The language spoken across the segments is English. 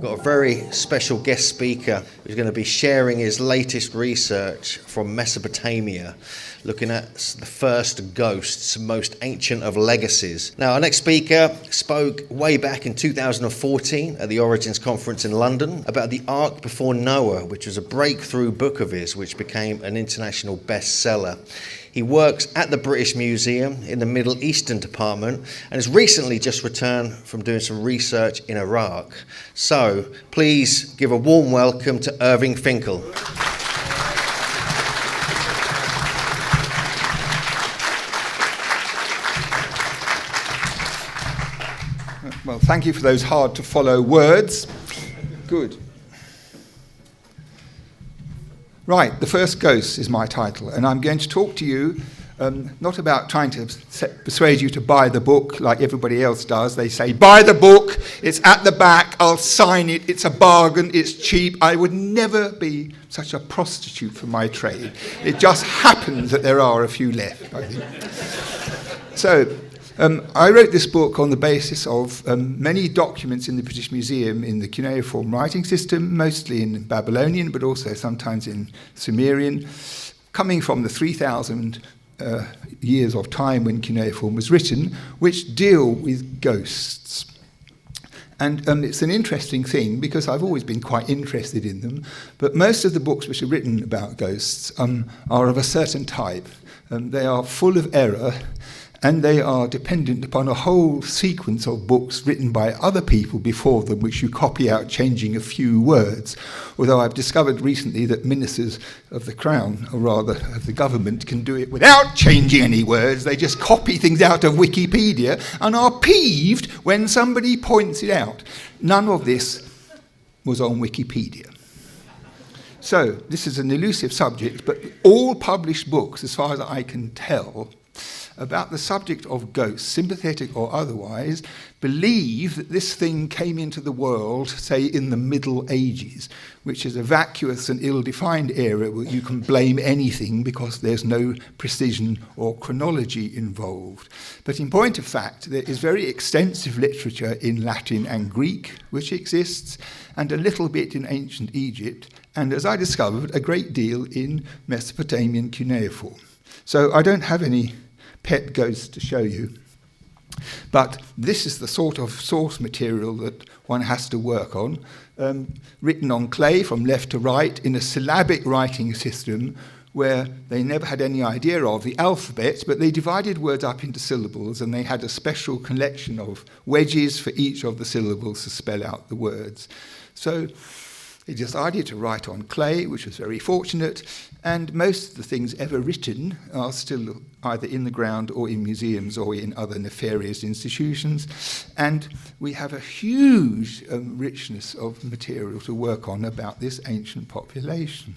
got a very special guest speaker who's going to be sharing his latest research from Mesopotamia, looking at the first ghosts, most ancient of legacies. Now, our next speaker spoke way back in 2014 at the Origins Conference in London about the Ark Before Noah, which was a breakthrough book of his, which became an international bestseller. He works at the British Museum in the Middle Eastern department and has recently just returned from doing some research in Iraq. So please give a warm welcome to Irving Finkel. Well, thank you for those hard to follow words. Good. Right, The First Ghosts is my title, and I'm going to talk to you not about trying to persuade you to buy the book like everybody else does. They say, buy the book, it's at the back, I'll sign it, it's a bargain, it's cheap. I would never be such a prostitute for my trade. It just happens that there are a few left, I think. So, I wrote this book on the basis of many documents in the British Museum in the cuneiform writing system, mostly in Babylonian, but also sometimes in Sumerian, coming from the 3,000 years of time when cuneiform was written, which deal with ghosts. And it's an interesting thing because I've always been quite interested in them, but most of the books which are written about ghosts are of a certain type. They are full of error, and they are dependent upon a whole sequence of books written by other people before them, which you copy out, changing a few words. Although I've discovered recently that ministers of the Crown, or rather of the government, can do it without changing any words. They just copy things out of Wikipedia and are peeved when somebody points it out. None of this was on Wikipedia. So this is an elusive subject, but all published books, as far as I can tell, about the subject of ghosts, sympathetic or otherwise, believe that this thing came into the world, say, in the Middle Ages, which is a vacuous and ill-defined era where you can blame anything because there's no precision or chronology involved. But in point of fact, there is very extensive literature in Latin and Greek which exists, and a little bit in ancient Egypt, and as I discovered, a great deal in Mesopotamian cuneiform. So I don't have any pet ghosts to show you, but this is the sort of source material that one has to work on, written on clay from left to right in a syllabic writing system where they never had any idea of the alphabet, but they divided words up into syllables, and they had a special collection of wedges for each of the syllables to spell out the words. So they decided to write on clay, which was very fortunate, and most of the things ever written are still either in the ground or in museums or in other nefarious institutions. And we have a huge richness of material to work on about this ancient population.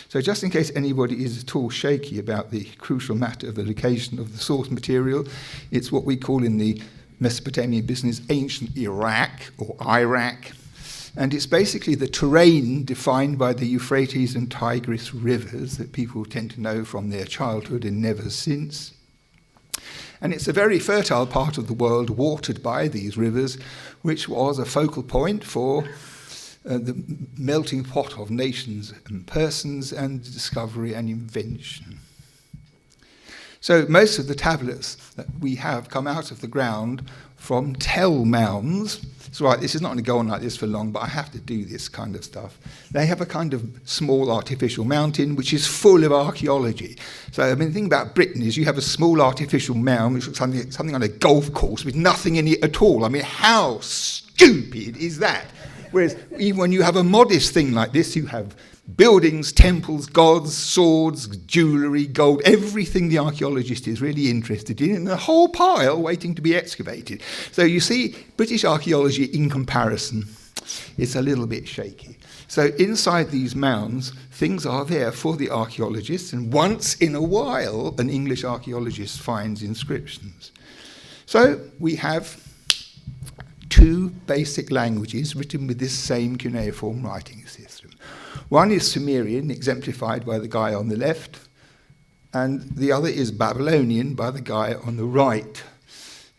So just in case anybody is at all shaky about the crucial matter of the location of the source material, it's what we call in the Mesopotamian business ancient Iraq or Iraq. And it's basically the terrain defined by the Euphrates and Tigris rivers that people tend to know from their childhood and never since. And it's a very fertile part of the world watered by these rivers, which was a focal point for the melting pot of nations and persons and discovery and invention. So most of the tablets that we have come out of the ground from tell mounds. It's right, this is not going to go on like this for long, but I have to do this kind of stuff. They have a kind of small artificial mountain which is full of archaeology. So, I mean, the thing about Britain is you have a small artificial mound which looks something on a golf course with nothing in it at all. I mean, how stupid is that? Whereas even when you have a modest thing like this, you have buildings, temples, gods, swords, jewellery, gold, everything the archaeologist is really interested in, and a whole pile waiting to be excavated. So you see, British archaeology in comparison is a little bit shaky. So inside these mounds, things are there for the archaeologists, and once in a while, an English archaeologist finds inscriptions. So we have two basic languages written with this same cuneiform writing system. One is Sumerian, exemplified by the guy on the left, and the other is Babylonian by the guy on the right.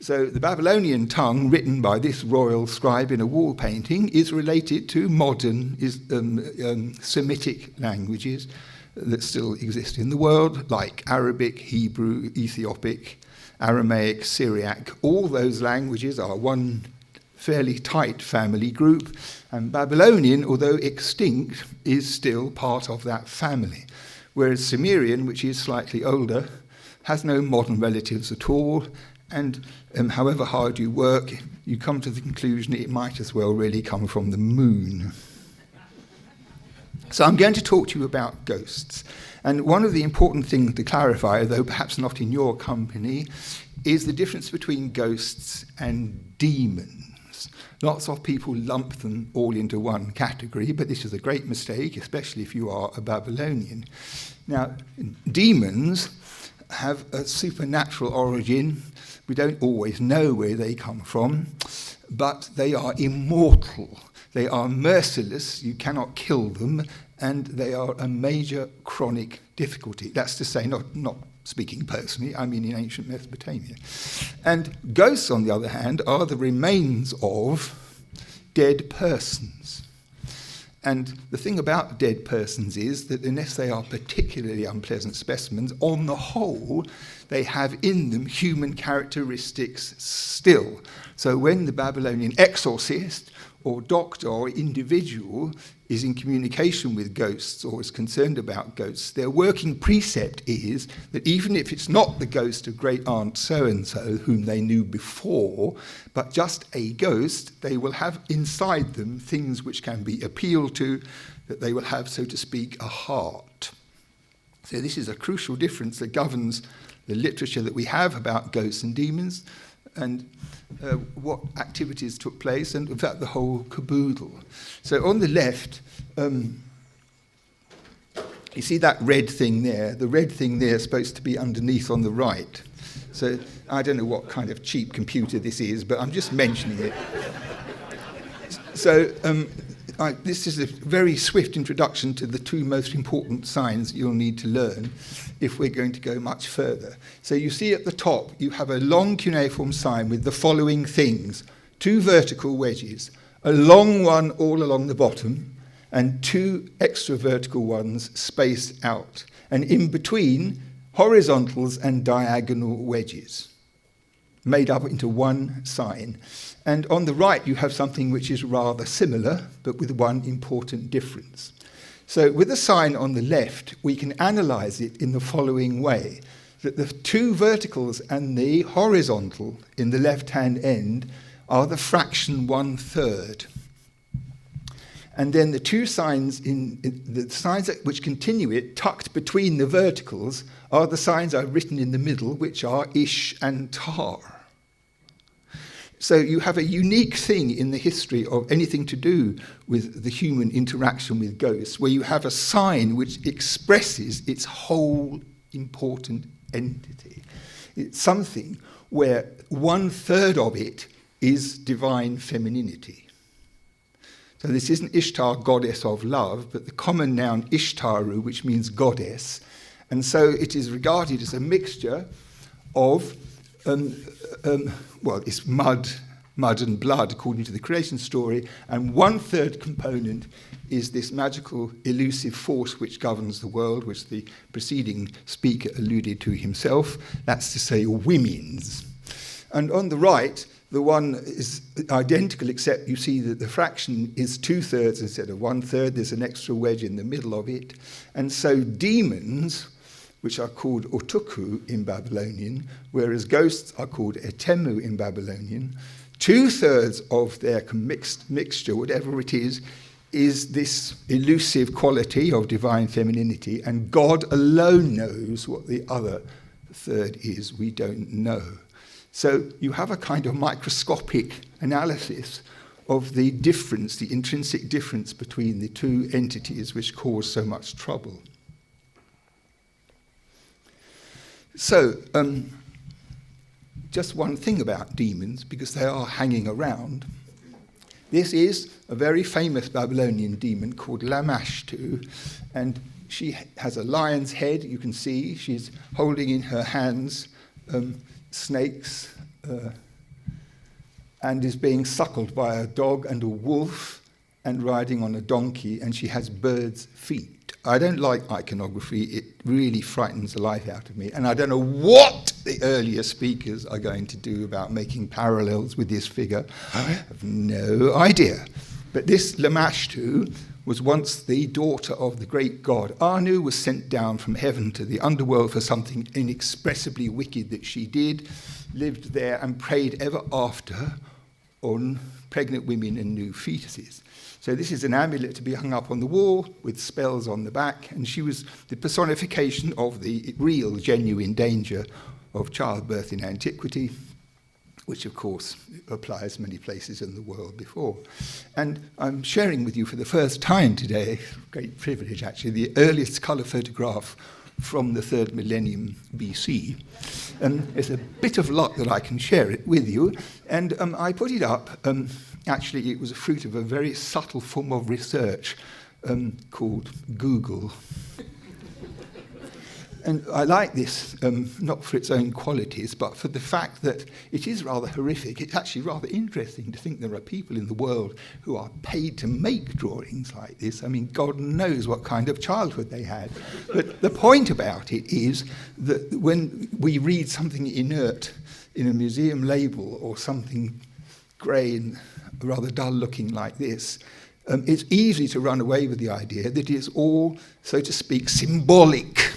So the Babylonian tongue, written by this royal scribe in a wall painting, is related to modern Semitic languages that still exist in the world, like Arabic, Hebrew, Ethiopic, Aramaic, Syriac. All those languages are one fairly tight family group, and Babylonian, although extinct, is still part of that family. Whereas Sumerian, which is slightly older, has no modern relatives at all, and however hard you work, you come to the conclusion it might as well really come from the moon. So I'm going to talk to you about ghosts. And one of the important things to clarify, though perhaps not in your company, is the difference between ghosts and demons. Lots of people lump them all into one category, but this is a great mistake, especially if you are a Babylonian. Now, demons have a supernatural origin. We don't always know where they come from, but they are immortal. They are merciless, you cannot kill them, and they are a major chronic difficulty. That's to say, not speaking personally, I mean in ancient Mesopotamia. And ghosts, on the other hand, are the remains of dead persons. And the thing about dead persons is that unless they are particularly unpleasant specimens, on the whole, they have in them human characteristics still. So when the Babylonian exorcist or doctor or individual is in communication with ghosts or is concerned about ghosts, their working precept is that even if it's not the ghost of great aunt so-and-so whom they knew before, but just a ghost, they will have inside them things which can be appealed to, that they will have, so to speak, a heart. So this is a crucial difference that governs the literature that we have about ghosts and demons, and what activities took place, and in fact the whole caboodle. So on the left, you see that red thing there? The red thing there is supposed to be underneath on the right. So I don't know what kind of cheap computer this is, but I'm just mentioning it. So this is a very swift introduction to the two most important signs you'll need to learn if we're going to go much further. So you see at the top, you have a long cuneiform sign with the following things: 2 vertical wedges, a long one all along the bottom, and 2 extra vertical ones spaced out, and in between, horizontals and diagonal wedges, made up into one sign. And on the right, you have something which is rather similar, but with one important difference. So with the sign on the left, we can analyze it in the following way, that the 2 verticals and the horizontal in the left-hand end are the fraction 1/3. And then the 2 signs, the signs which continue it, tucked between the verticals, are the signs I've written in the middle, which are Ish and Tar. So you have a unique thing in the history of anything to do with the human interaction with ghosts, where you have a sign which expresses its whole important entity. It's something where 1/3 of it is divine femininity. So this isn't Ishtar, goddess of love, but the common noun Ishtaru, which means goddess. And so it is regarded as a mixture of it's mud and blood, according to the creation story, and 1/3 component is this magical, elusive force which governs the world, which the preceding speaker alluded to himself. That's to say, women's. And on the right, the one is identical, except you see that the fraction is 2/3 instead of 1/3. There's an extra wedge in the middle of it. And so demons, which are called otuku in Babylonian, whereas ghosts are called etemu in Babylonian, 2/3 of their mixture, whatever it is this elusive quality of divine femininity, and God alone knows what the other third is. We don't know. So you have a kind of microscopic analysis of the difference, the intrinsic difference between the 2 entities which cause so much trouble. So, just one thing about demons, because they are hanging around. This is a very famous Babylonian demon called Lamashtu, and she has a lion's head, you can see. She's holding in her hands snakes, and is being suckled by a dog and a wolf and riding on a donkey, and she has bird's feet. I don't like iconography. It really frightens the life out of me, and I don't know what the earlier speakers are going to do about making parallels with this figure. I have no idea. But this Lamashtu was once the daughter of the great god. Anu was sent down from heaven to the underworld for something inexpressibly wicked that she did, lived there and preyed ever after on pregnant women and new fetuses. So this is an amulet to be hung up on the wall with spells on the back, and she was the personification of the real, genuine danger of childbirth in antiquity, which of course applies many places in the world before. And I'm sharing with you for the first time today, great privilege actually, the earliest colour photograph from the 3rd millennium BC. It's a bit of luck that I can share it with you, and I put it up. Actually, it was a fruit of a very subtle form of research called Google. And I like this, not for its own qualities, but for the fact that it is rather horrific. It's actually rather interesting to think there are people in the world who are paid to make drawings like this. I mean, God knows what kind of childhood they had. But the point about it is that when we read something inert in a museum label or something grey and rather dull-looking like this, it's easy to run away with the idea that it's all, so to speak, symbolic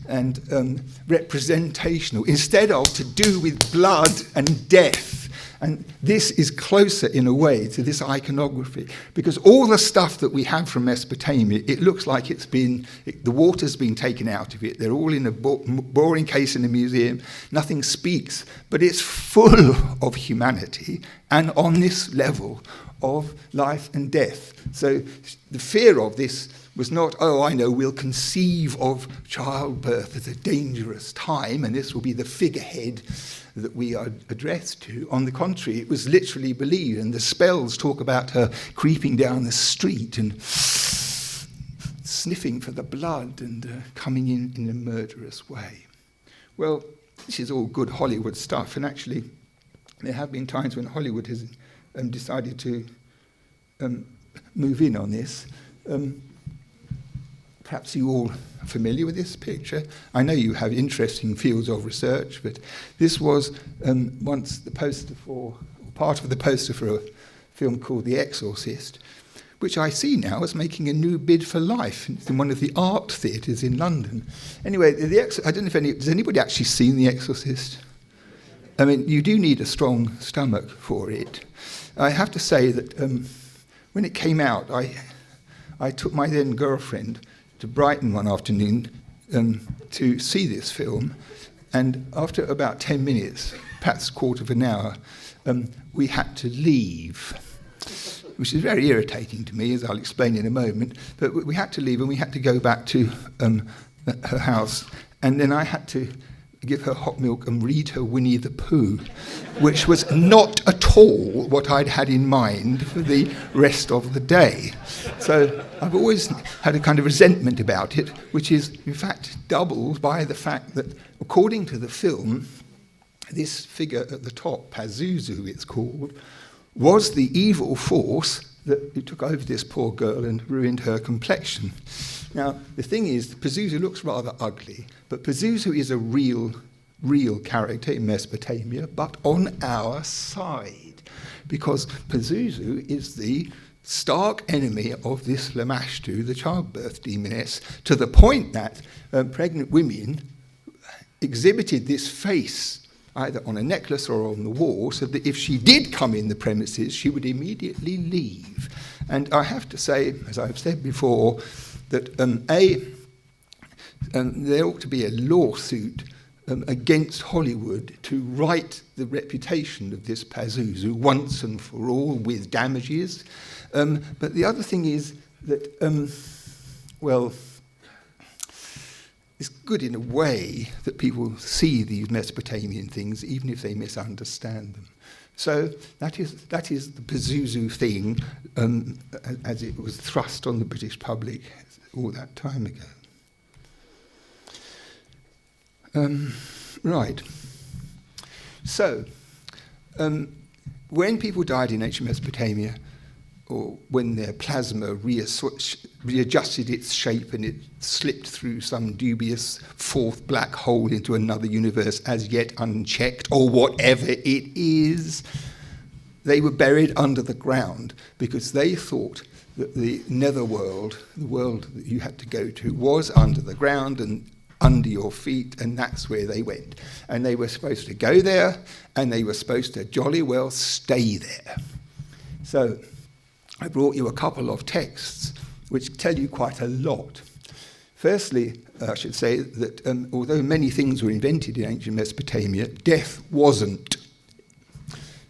and representational, instead of to do with blood and death. And this is closer, in a way, to this iconography, because all the stuff that we have from Mesopotamia, it looks like the water's been taken out of it. They're all in a boring case in a museum. Nothing speaks, but it's full of humanity, and on this level of life and death. So the fear of this was not, oh, I know, we'll conceive of childbirth as a dangerous time, and this will be the figurehead that we are addressed to. On the contrary, it was literally believed, and the spells talk about her creeping down the street and sniffing for the blood and coming in a murderous way. Well, this is all good Hollywood stuff, and actually there have been times when Hollywood has decided to move in on this. Perhaps you all are familiar with this picture. I know you have interesting fields of research, but this was once the poster for, or part of the poster for a film called The Exorcist, which I see now as making a new bid for life. It's in one of the art theatres in London. Anyway, I don't know if has anybody actually seen The Exorcist? I mean, you do need a strong stomach for it. I have to say that when it came out, I took my then girlfriend to Brighton one afternoon to see this film, and after about 10 minutes, perhaps a quarter of an hour, we had to leave, which is very irritating to me, as I'll explain in a moment. But we had to leave, and we had to go back to her house, and then I had to give her hot milk and read her Winnie the Pooh, which was not at all what I'd had in mind for the rest of the day. So I've always had a kind of resentment about it, which is in fact doubled by the fact that, according to the film, this figure at the top, Pazuzu it's called, was the evil force that took over this poor girl and ruined her complexion. Now, the thing is, Pazuzu looks rather ugly, but Pazuzu is a real character in Mesopotamia, but on our side, because Pazuzu is the stark enemy of this Lamashtu, the childbirth demoness, to the point that pregnant women exhibited this face either on a necklace or on the wall, so that if she did come in the premises, she would immediately leave. And I have to say, as I've said before, that there ought to be a lawsuit against Hollywood to right the reputation of this Pazuzu once and for all with damages. But the other thing is that, well, it's good in a way that people see these Mesopotamian things, even if they misunderstand them. So that is the Pazuzu thing, as it was thrust on the British public all that time ago. Right. So when people died in ancient Mesopotamia, or when their plasma readjusted its shape and it slipped through some dubious fourth black hole into another universe as yet unchecked, or whatever it is, they were buried under the ground because they thought that the netherworld, the world that you had to go to, was under the ground and under your feet, and that's where they went. And they were supposed to go there, and they were supposed to jolly well stay there. So I brought you a couple of texts which tell you quite a lot. Firstly, I should say that although many things were invented in ancient Mesopotamia, death wasn't.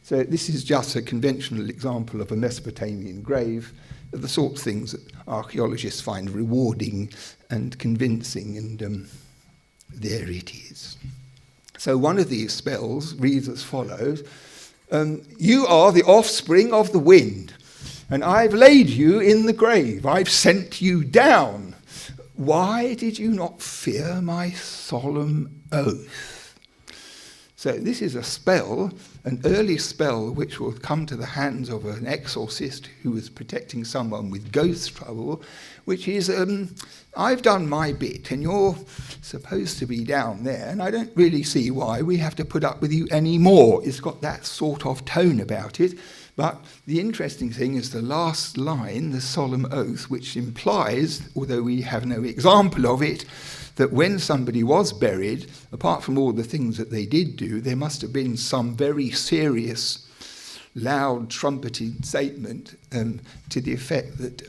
So this is just a conventional example of a Mesopotamian grave, the sort of things that archaeologists find rewarding and convincing, and there it is. So one of these spells reads as follows: you are the offspring of the wind, and I've laid you in the grave. I've sent you down. Why did you not fear my solemn oath? So this is a spell, an early spell which will come to the hands of an exorcist who was protecting someone with ghost trouble, which is, I've done my bit and you're supposed to be down there, and I don't really see why we have to put up with you anymore. It's got that sort of tone about it. But the interesting thing is the last line, the solemn oath, which implies, although we have no example of it, that when somebody was buried, apart from all the things that they did do, there must have been some very serious, loud, trumpeted statement to the effect that,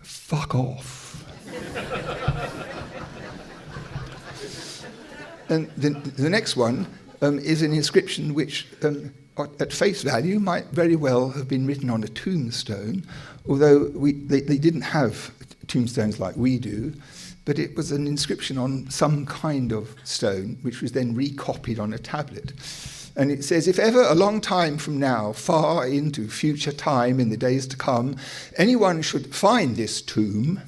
fuck off. And the next one is an inscription which, at face value, might very well have been written on a tombstone, although they didn't have tombstones like we do. But it was an inscription on some kind of stone, which was then recopied on a tablet. And it says, if ever a long time from now, far into future time in the days to come, anyone should find this tomb,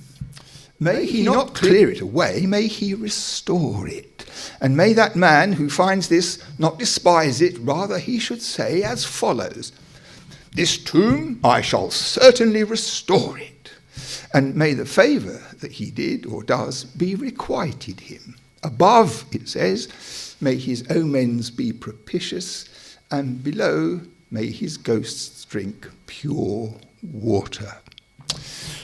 may he not clear it away, may he restore it. And may that man who finds this not despise it, rather he should say as follows: this tomb I shall certainly restore it. And may the favour that he did or does be requited him. Above, it says, may his omens be propitious, and below may his ghosts drink pure water.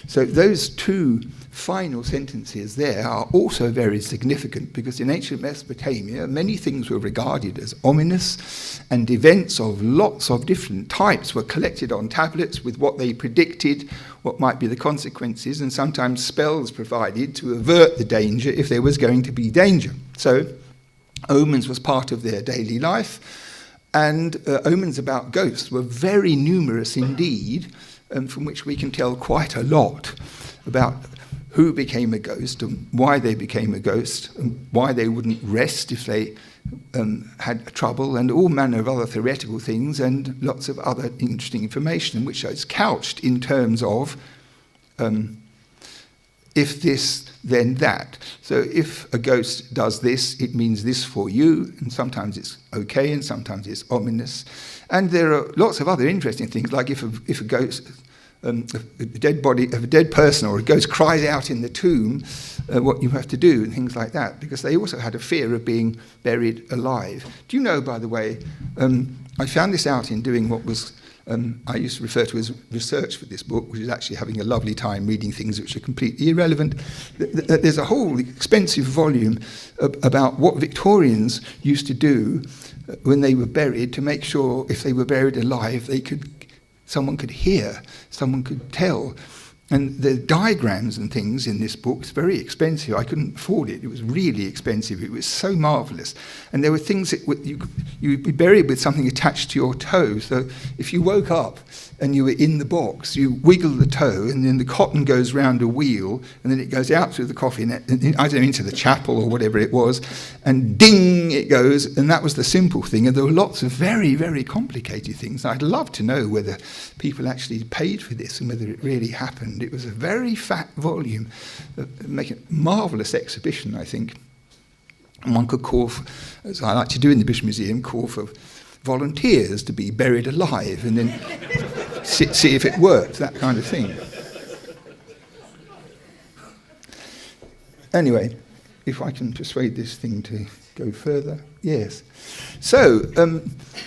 So those two final sentences there are also very significant, because in ancient Mesopotamia many things were regarded as ominous, and events of lots of different types were collected on tablets with what they predicted, what might be the consequences, and sometimes spells provided to avert the danger if there was going to be danger. So omens was part of their daily life, and omens about ghosts were very numerous indeed, from which we can tell quite a lot about who became a ghost and why they became a ghost and why they wouldn't rest if they had trouble, and all manner of other theoretical things, and lots of other interesting information, which is couched in terms of if this, then that. So if a ghost does this, it means this for you, and sometimes it's okay and sometimes it's ominous. And there are lots of other interesting things, like if a ghost, a dead body of a dead person or a ghost cries out in the tomb, what you have to do and things like that, because they also had a fear of being buried alive. Do you know, by the way, I found this out in doing what was I used to refer to as research for this book, which is actually having a lovely time reading things which are completely irrelevant. There's a whole expensive volume about what Victorians used to do when they were buried to make sure if they were buried alive, someone could hear, someone could tell. And the diagrams and things in this book, it's very expensive. I couldn't afford it. It was really expensive. It was so marvellous. And there were things that you'd be buried with something attached to your toe. So if you woke up and you were in the box, you wiggle the toe, and then the cotton goes round a wheel, and then it goes out through the coffin, and I don't know, into the chapel or whatever it was, and ding, it goes, and that was the simple thing. And there were lots of very, very complicated things. I'd love to know whether people actually paid for this and whether it really happened. It was a very fat volume, making a marvellous exhibition, I think. And one could call for, as I like to do in the British Museum, call for volunteers to be buried alive and then see if it worked, that kind of thing. Anyway, if I can persuade this thing to go further. Yes. So,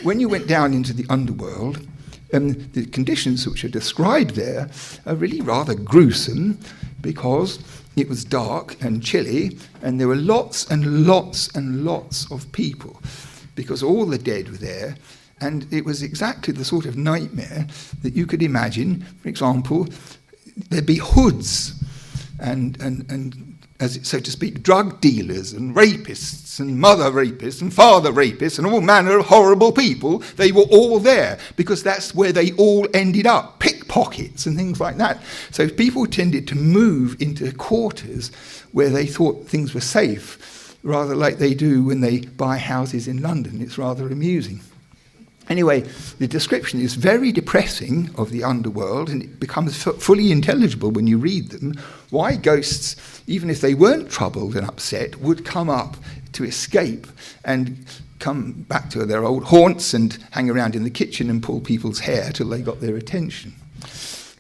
when you went down into the underworld, the conditions which are described there are really rather gruesome, because it was dark and chilly, and there were lots and lots and lots of people, because all the dead were there, and it was exactly the sort of nightmare that you could imagine. For example, there'd be hoods and as so to speak, drug dealers and rapists and mother rapists and father rapists and all manner of horrible people. They were all there because that's where they all ended up, pickpockets and things like that. So people tended to move into quarters where they thought things were safe, rather like they do when they buy houses in London. It's rather amusing. Anyway, the description is very depressing of the underworld, and it becomes fully intelligible when you read them why ghosts, even if they weren't troubled and upset, would come up to escape and come back to their old haunts and hang around in the kitchen and pull people's hair till they got their attention.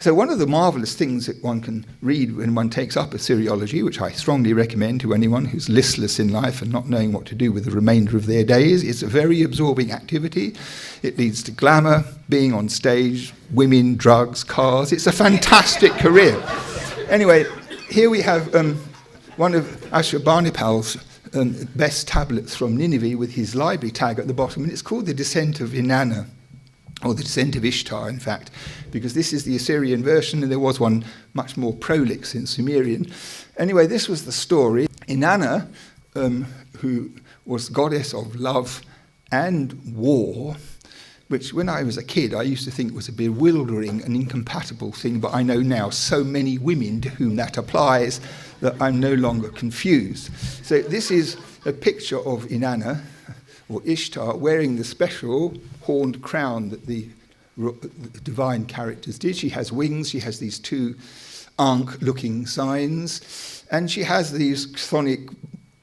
So one of the marvellous things that one can read when one takes up Assyriology, which I strongly recommend to anyone who's listless in life and not knowing what to do with the remainder of their days, it's a very absorbing activity. It leads to glamour, being on stage, women, drugs, cars. It's a fantastic career. Anyway, here we have one of Ashurbanipal's best tablets from Nineveh with his library tag at the bottom, and it's called The Descent of Inanna, or The Descent of Ishtar, in fact, because this is the Assyrian version, and there was one much more prolix in Sumerian. Anyway, this was the story. Inanna, who was goddess of love and war, which when I was a kid I used to think was a bewildering and incompatible thing, but I know now so many women to whom that applies that I'm no longer confused. So this is a picture of Inanna, or Ishtar, wearing the special horned crown that the divine characters did. She has wings, she has these two ankh-looking signs, and she has these chthonic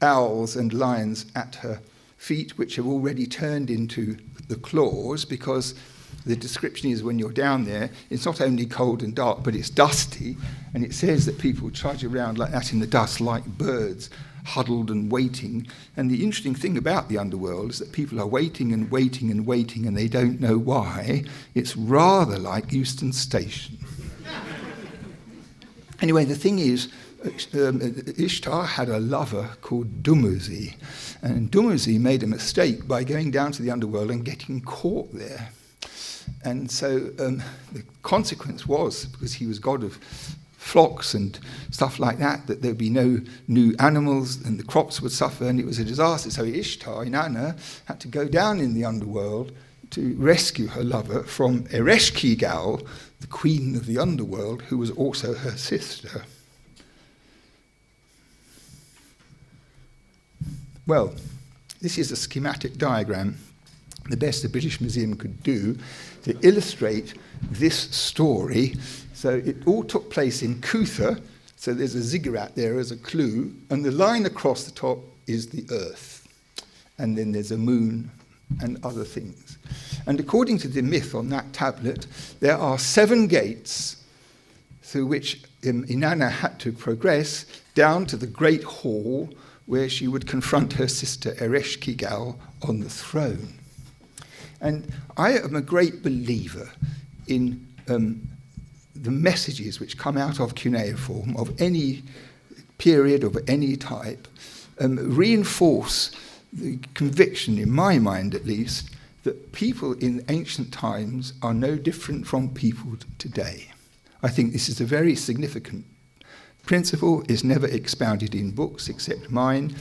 owls and lions at her feet, which have already turned into the claws, because the description is when you're down there, it's not only cold and dark, but it's dusty, and it says that people trudge around like that in the dust like birds, huddled and waiting. And the interesting thing about the underworld is that people are waiting and waiting and waiting, and they don't know why. It's rather like Euston Station. Anyway, the thing is, Ishtar had a lover called Dumuzi, and Dumuzi made a mistake by going down to the underworld and getting caught there. And so the consequence was, because he was god of flocks and stuff like that, that there'd be no new animals and the crops would suffer, and it was a disaster. So Ishtar, Inanna, had to go down in the underworld to rescue her lover from Ereshkigal, the queen of the underworld, who was also her sister. Well, this is a schematic diagram, the best the British Museum could do, to illustrate this story. So it all took place in Kutha, so there's a ziggurat there as a clue, and the line across the top is the earth. And then there's a moon and other things. And according to the myth on that tablet, there are 7 gates through which Inanna had to progress down to the great hall where she would confront her sister Ereshkigal on the throne. And I am a great believer in the messages which come out of cuneiform, of any period, of any type, reinforce the conviction, in my mind at least, that people in ancient times are no different from people today. I think this is a very significant principle. It's never expounded in books except mine,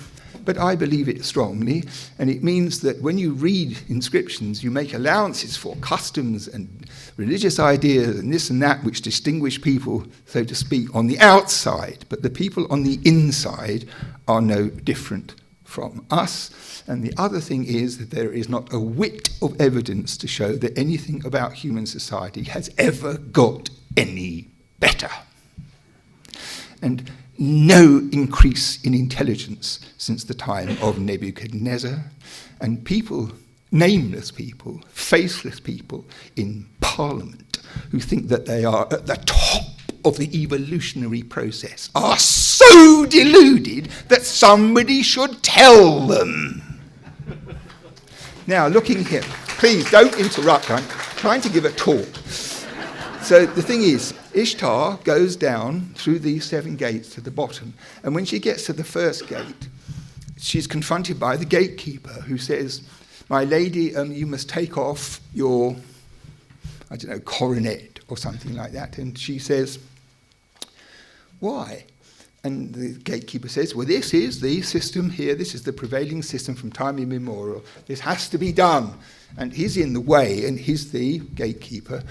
but I believe it strongly, and it means that when you read inscriptions, you make allowances for customs and religious ideas and this and that, which distinguish people, so to speak, on the outside, but the people on the inside are no different from us. And the other thing is that there is not a whit of evidence to show that anything about human society has ever got any better. And no increase in intelligence since the time of Nebuchadnezzar. And people nameless people, faceless people in Parliament who think that they are at the top of the evolutionary process are so deluded that somebody should tell them. Now, looking here, please don't interrupt, I'm trying to give a talk. So the thing is, Ishtar goes down through these 7 gates to the bottom, and when she gets to the first gate, she's confronted by the gatekeeper who says, "My lady, you must take off your, coronet or something like that." And she says, "Why?" And the gatekeeper says, "Well, this is the system here. This is the prevailing system from time immemorial. This has to be done." And he's in the way, and he's the gatekeeper.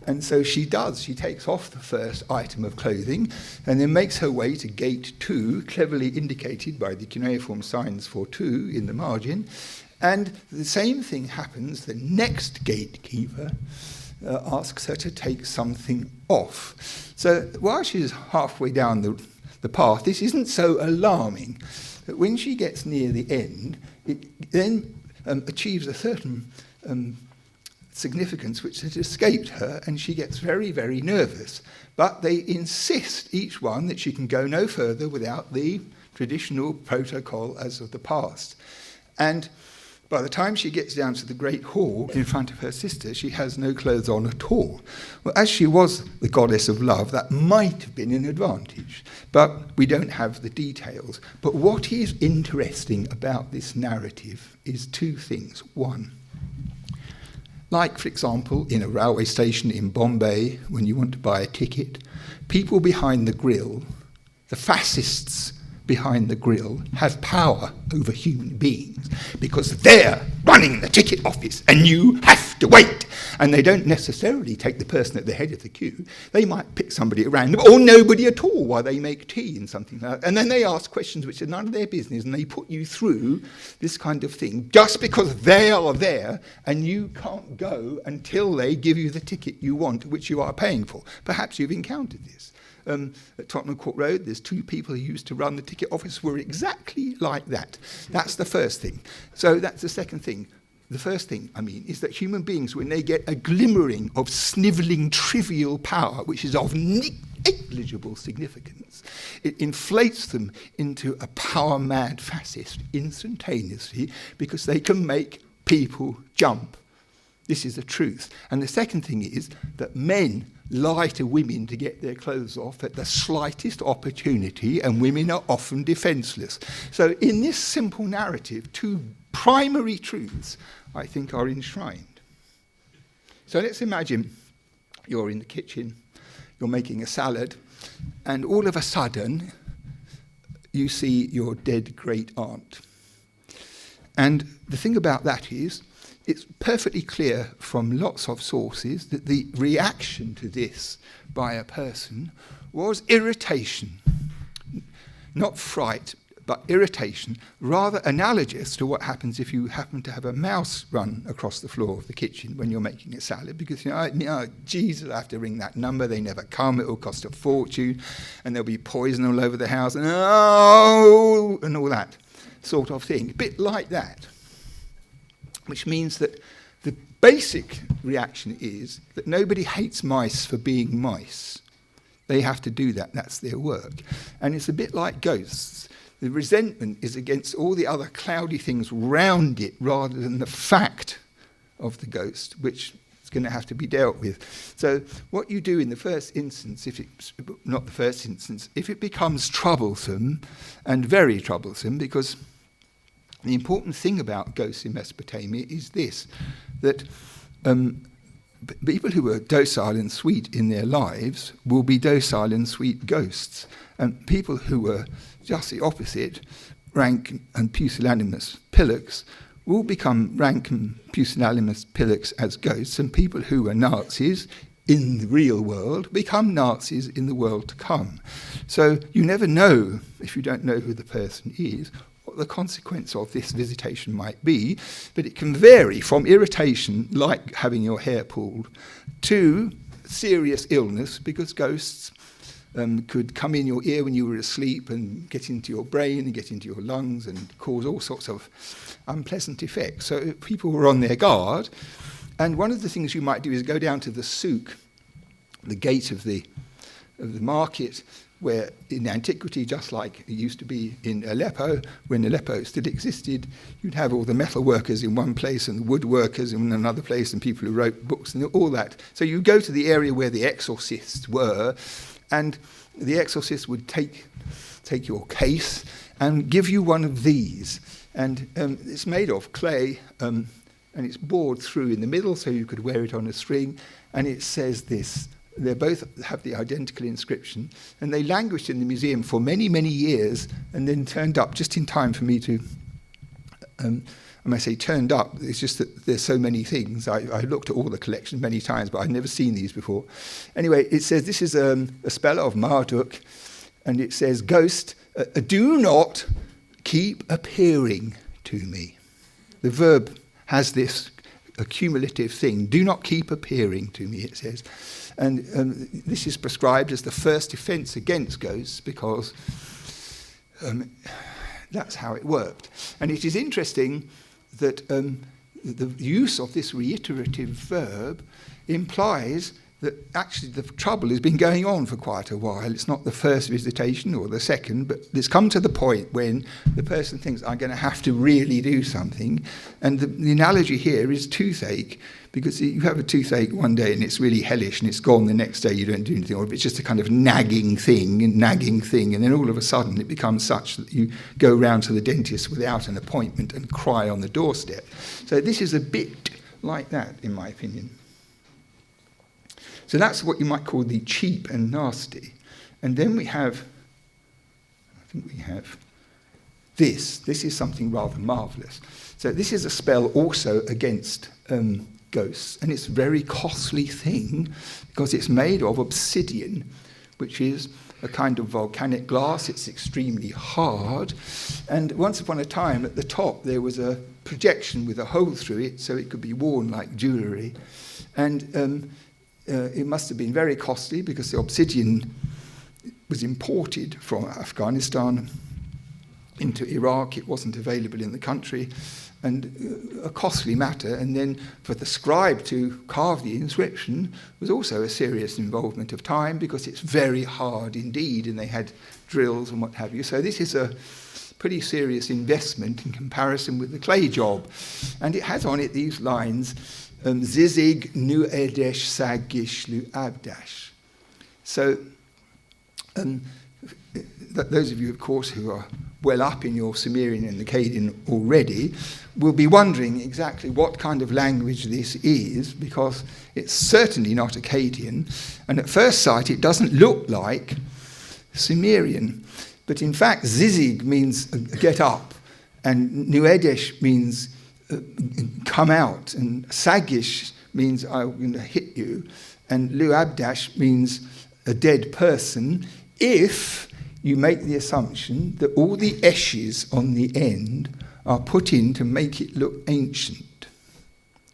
And so she does. She takes off the first item of clothing and then makes her way to gate 2, cleverly indicated by the cuneiform signs for 2 in the margin. And the same thing happens. The next gatekeeper asks her to take something off. So while she's halfway down the path, this isn't so alarming. But when she gets near the end, it then achieves a certain significance which has escaped her, and she gets very, very nervous. But they insist, each one, that she can go no further without the traditional protocol as of the past. And by the time she gets down to the great hall in front of her sister, she has no clothes on at all. Well, as she was the goddess of love, that might have been an advantage, but we don't have the details. But what is interesting about this narrative is 2 things. One, like, for example, in a railway station in Bombay, when you want to buy a ticket, people behind the grill, the fascists behind the grill, have power over human beings because they're running the ticket office and you have to wait. And they don't necessarily take the person at the head of the queue. They might pick somebody at random or nobody at all while they make tea and something like that. And then they ask questions which are none of their business, and they put you through this kind of thing just because they are there and you can't go until they give you the ticket you want, which you are paying for. Perhaps you've encountered this. At Tottenham Court Road, there's 2 people who used to run the ticket office who were exactly like that. That's the first thing. So that's the second thing. The first thing, is that human beings, when they get a glimmering of snivelling trivial power, which is of negligible significance, it inflates them into a power-mad fascist instantaneously because they can make people jump. This is the truth. And the second thing is that men lie to women to get their clothes off at the slightest opportunity, and women are often defenceless. So in this simple narrative, 2 primary truths, I think, are enshrined. So let's imagine you're in the kitchen, you're making a salad, and all of a sudden you see your dead great-aunt. And the thing about that is, it's perfectly clear from lots of sources that the reaction to this by a person was irritation. Not fright, but irritation, rather analogous to what happens if you happen to have a mouse run across the floor of the kitchen when you're making a salad, because Jesus, I have to ring that number, they never come, it will cost a fortune, and there'll be poison all over the house, and all that sort of thing. A bit like that. Which means that the basic reaction is that nobody hates mice for being mice. They have to do that, that's their work. And it's a bit like ghosts. The resentment is against all the other cloudy things round it rather than the fact of the ghost, which is going to have to be dealt with. So what you do in the first instance, if it becomes troublesome, and very troublesome, because the important thing about ghosts in Mesopotamia is this, that people who are docile and sweet in their lives will be docile and sweet ghosts. And people who were just the opposite, rank and pusillanimous pillocks, will become rank and pusillanimous pillocks as ghosts, and people who are Nazis in the real world become Nazis in the world to come. So you never know, if you don't know who the person is, what the consequence of this visitation might be, but it can vary from irritation, like having your hair pulled, to serious illness, because ghosts could come in your ear when you were asleep and get into your brain and get into your lungs and cause all sorts of unpleasant effects. So people were on their guard. And one of the things you might do is go down to the souk, the gate of the market, where in antiquity, just like it used to be in Aleppo, when Aleppo still existed, you'd have all the metal workers in one place and the woodworkers in another place and people who wrote books and all that. So you go to the area where the exorcists were, and the exorcist would take your case and give you one of these. And it's made of clay, and it's bored through in the middle so you could wear it on a string, and it says this. They both have the identical inscription, and they languished in the museum for many, many years, and then turned up just in time for me to, I say turned up, it's just that there's so many things. I looked at all the collections many times, but I'd never seen these before. Anyway, it says, this is a spell of Marduk, and it says, ghost, do not keep appearing to me. The verb has this accumulative thing, do not keep appearing to me, it says. And this is prescribed as the first offence against ghosts because that's how it worked. And it is interesting that the use of this reiterative verb implies that actually the trouble has been going on for quite a while. It's not the first visitation or the second, but it's come to the point when the person thinks, I'm going to have to really do something. And the analogy here is toothache, because you have a toothache one day and it's really hellish and it's gone the next day, you don't do anything, or it's just a kind of nagging thing, and then all of a sudden it becomes such that you go round to the dentist without an appointment and cry on the doorstep. So this is a bit like that, in my opinion. So that's what you might call the cheap and nasty. And then we have, this. This is something rather marvellous. So this is a spell also against ghosts, and it's a very costly thing because it's made of obsidian, which is a kind of volcanic glass. It's extremely hard. And once upon a time, at the top, there was a projection with a hole through it so it could be worn like jewellery. And it must have been very costly because the obsidian was imported from Afghanistan into Iraq. It wasn't available in the country, and a costly matter. And then for the scribe to carve the inscription was also a serious involvement of time because it's very hard indeed, and they had drills and what have you. So this is a pretty serious investment in comparison with the clay job. And it has on it these lines, Zizig nu edesh sagish lu abdash. So those of you, of course, who are well up in your Sumerian and Akkadian already will be wondering exactly what kind of language this is, because it's certainly not Akkadian, and at first sight it doesn't look like Sumerian. But in fact, Zizig means get up, and nu edesh means come out, and Sagish means I'm going to hit you, and Lu Abdash means a dead person, if you make the assumption that all the eshes on the end are put in to make it look ancient.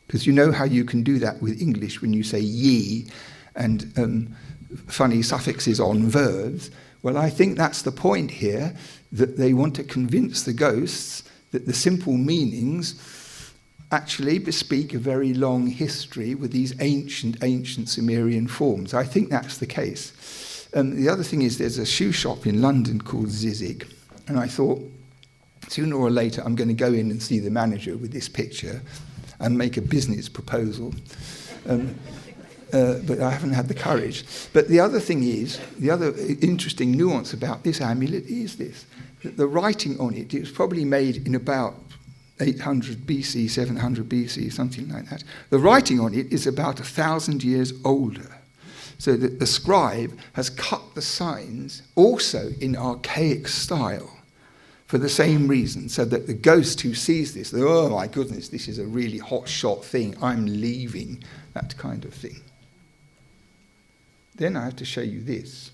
Because you know how you can do that with English when you say ye and funny suffixes on verbs. Well, I think that's the point here, that they want to convince the ghosts that the simple meanings actually bespeak a very long history with these ancient Sumerian forms. I think that's the case. The other thing is there's a shoe shop in London called Zizig, and I thought sooner or later I'm going to go in and see the manager with this picture and make a business proposal. But I haven't had the courage. But the other thing is, the other interesting nuance about this amulet is this, that the writing on it, it was probably made in about 800 BC, 700 BC, something like that. The writing on it is about 1,000 years older. So that the scribe has cut the signs also in archaic style for the same reason, so that the ghost who sees this, oh my goodness, this is a really hot shot thing, I'm leaving, that kind of thing. Then I have to show you this.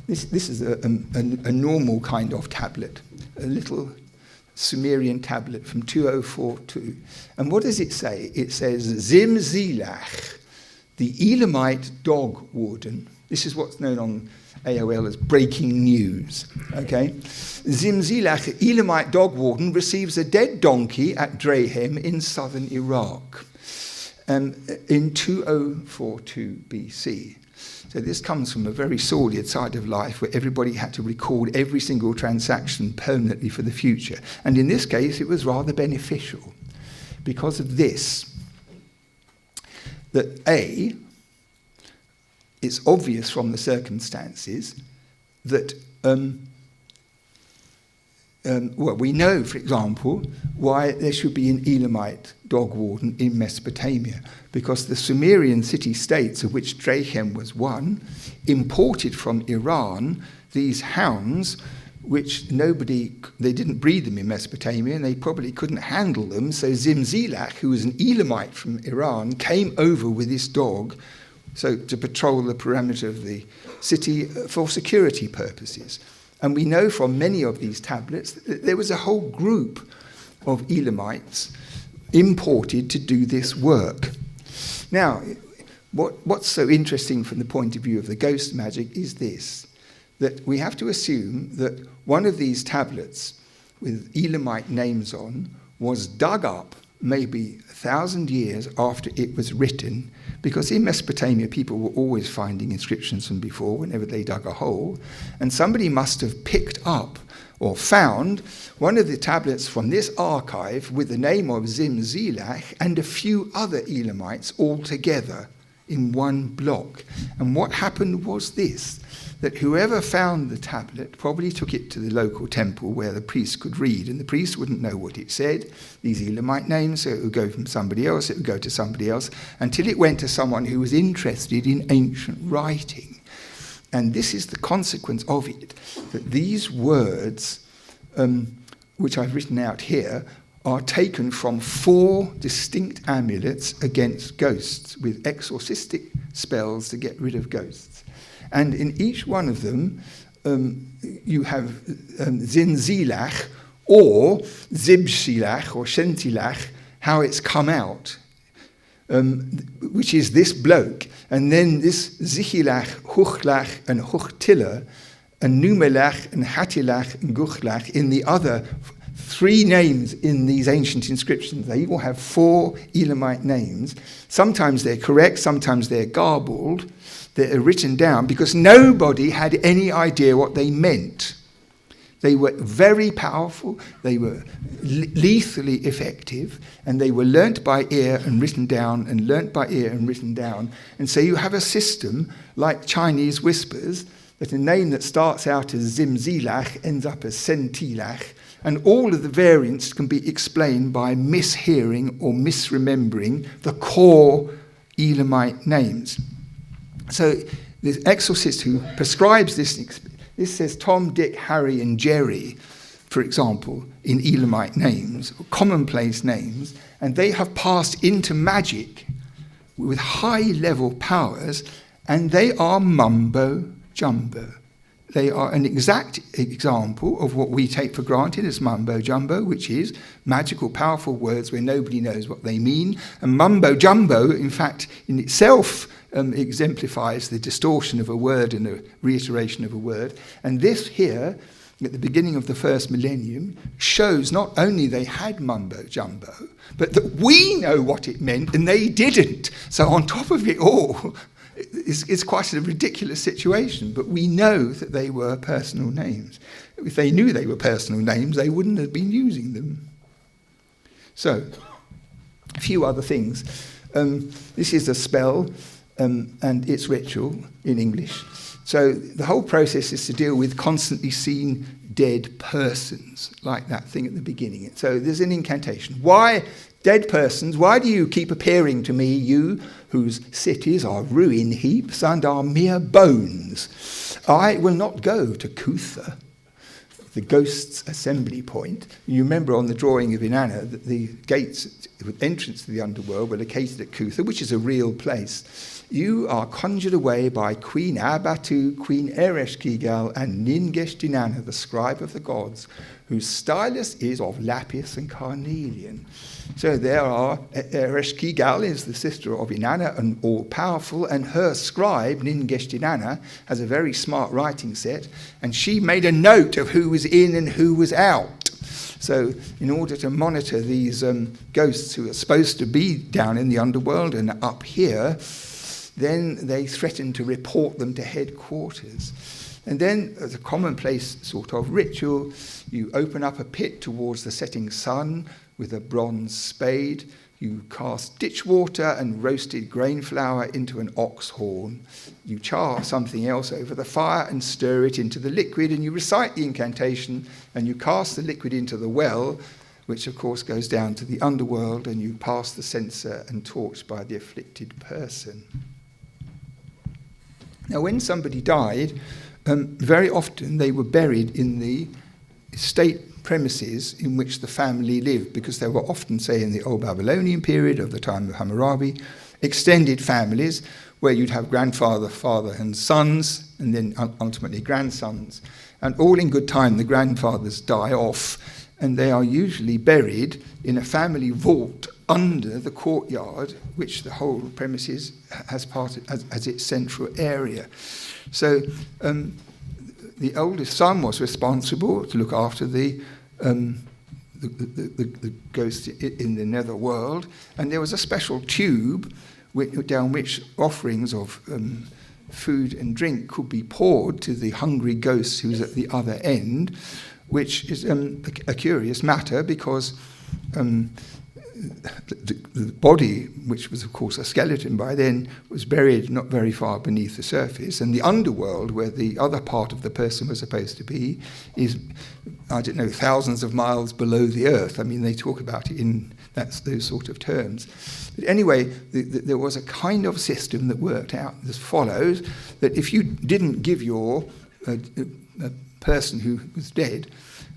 This is a normal kind of tablet, a little Sumerian tablet from 2042. And what does it say? It says, Zim Zilach, the Elamite dog warden, This is what's known on AOL as breaking news. Okay, Zimzilach, Elamite dog warden, receives a dead donkey at Drahem in southern Iraq in 2042 BC. So this comes from a very sordid side of life where everybody had to record every single transaction permanently for the future. And in this case, it was rather beneficial because of this, that A, it's obvious from the circumstances that, well, we know, for example, why there should be an Elamite dog warden in Mesopotamia, because the Sumerian city-states, of which Drahem was one, imported from Iran these hounds, which they didn't breed them in Mesopotamia, and they probably couldn't handle them, so Zimzilach, who was an Elamite from Iran, came over with this dog to patrol the perimeter of the city for security purposes. And we know from many of these tablets that there was a whole group of Elamites imported to do this work. Now, what's so interesting from the point of view of the ghost magic is this, that we have to assume that one of these tablets with Elamite names on was dug up maybe 1,000 years after it was written, because in Mesopotamia people were always finding inscriptions from before whenever they dug a hole, and somebody must have picked up or found one of the tablets from this archive with the name of Zimzilach and a few other Elamites all together in one block. And what happened was this, that whoever found the tablet probably took it to the local temple where the priest could read, and the priest wouldn't know what it said, these Elamite names, so it would go from somebody else, it would go to somebody else, until it went to someone who was interested in ancient writing. And this is the consequence of it, that these words, which I've written out here, are taken from 4 distinct amulets against ghosts, with exorcistic spells to get rid of ghosts. And in each one of them, you have Zinzilach or Zibshilach or Shentilach, how it's come out, which is this bloke. And then this Zichilach, Huchlach and Huchtila, and Numelach and Hatilach and Guchlach in the other 3 names in these ancient inscriptions. They all have 4 Elamite names. Sometimes they're correct, sometimes they're garbled. They're written down because nobody had any idea what they meant. They were very powerful, they were lethally effective, and they were learnt by ear and written down, and learnt by ear and written down. And so you have a system like Chinese whispers, that a name that starts out as Zimzilach ends up as Sentilach, and all of the variants can be explained by mishearing or misremembering the core Elamite names. So the exorcist who prescribes this says Tom, Dick, Harry and Jerry, for example, in Elamite names, commonplace names, and they have passed into magic with high-level powers, and they are mumbo jumbo. They are an exact example of what we take for granted as mumbo jumbo, which is magical, powerful words where nobody knows what they mean. And mumbo jumbo, in fact, in itself exemplifies the distortion of a word and a reiteration of a word. And this here, at the beginning of the first millennium, shows not only they had mumbo jumbo, but that we know what it meant and they didn't. So on top of it all, it's quite a ridiculous situation, but we know that they were personal names. If they knew they were personal names, they wouldn't have been using them. So, a few other things. This is a spell, and its ritual in English. So the whole process is to deal with constantly seen dead persons, like that thing at the beginning. So there's an incantation. Why, dead persons, why do you keep appearing to me, you whose cities are ruin heaps and are mere bones? I will not go to Cutha, the ghost's assembly point. You remember on the drawing of Inanna that the gates, with entrance to the underworld, were located at Cutha, which is a real place. You are conjured away by Queen Abatu, Queen Ereshkigal, and Ningesh Dinanna, the scribe of the gods, whose stylus is of lapis and carnelian. So there are, Ereshkigal is the sister of Inanna and all-powerful, and her scribe, Ningesh-Inanna, has a very smart writing set, and she made a note of who was in and who was out. So in order to monitor these ghosts who are supposed to be down in the underworld and up here, then they threatened to report them to headquarters. And then, as a commonplace sort of ritual, you open up a pit towards the setting sun with a bronze spade. You cast ditch water and roasted grain flour into an ox horn. You char something else over the fire and stir it into the liquid, and you recite the incantation, and you cast the liquid into the well, which of course goes down to the underworld, and you pass the censer and torch by the afflicted person. Now, when somebody died, very often they were buried in the state premises in which the family lived, because there were often, say, in the Old Babylonian period of the time of Hammurabi, extended families where you'd have grandfather, father, and sons, and then ultimately grandsons. And all in good time, the grandfathers die off, and they are usually buried in a family vault under the courtyard, which the whole premises has as its central area. So the oldest son was responsible to look after the ghost in the netherworld, and there was a special tube down which offerings of food and drink could be poured to the hungry ghost who's at the other end, which is a curious matter, because the body, which was of course a skeleton by then, was buried not very far beneath the surface, and the underworld, where the other part of the person was supposed to be, is, I don't know, thousands of miles below the earth. I mean, they talk about it in those sort of terms. But anyway, there was a kind of system that worked out as follows: that if you didn't give your person who was dead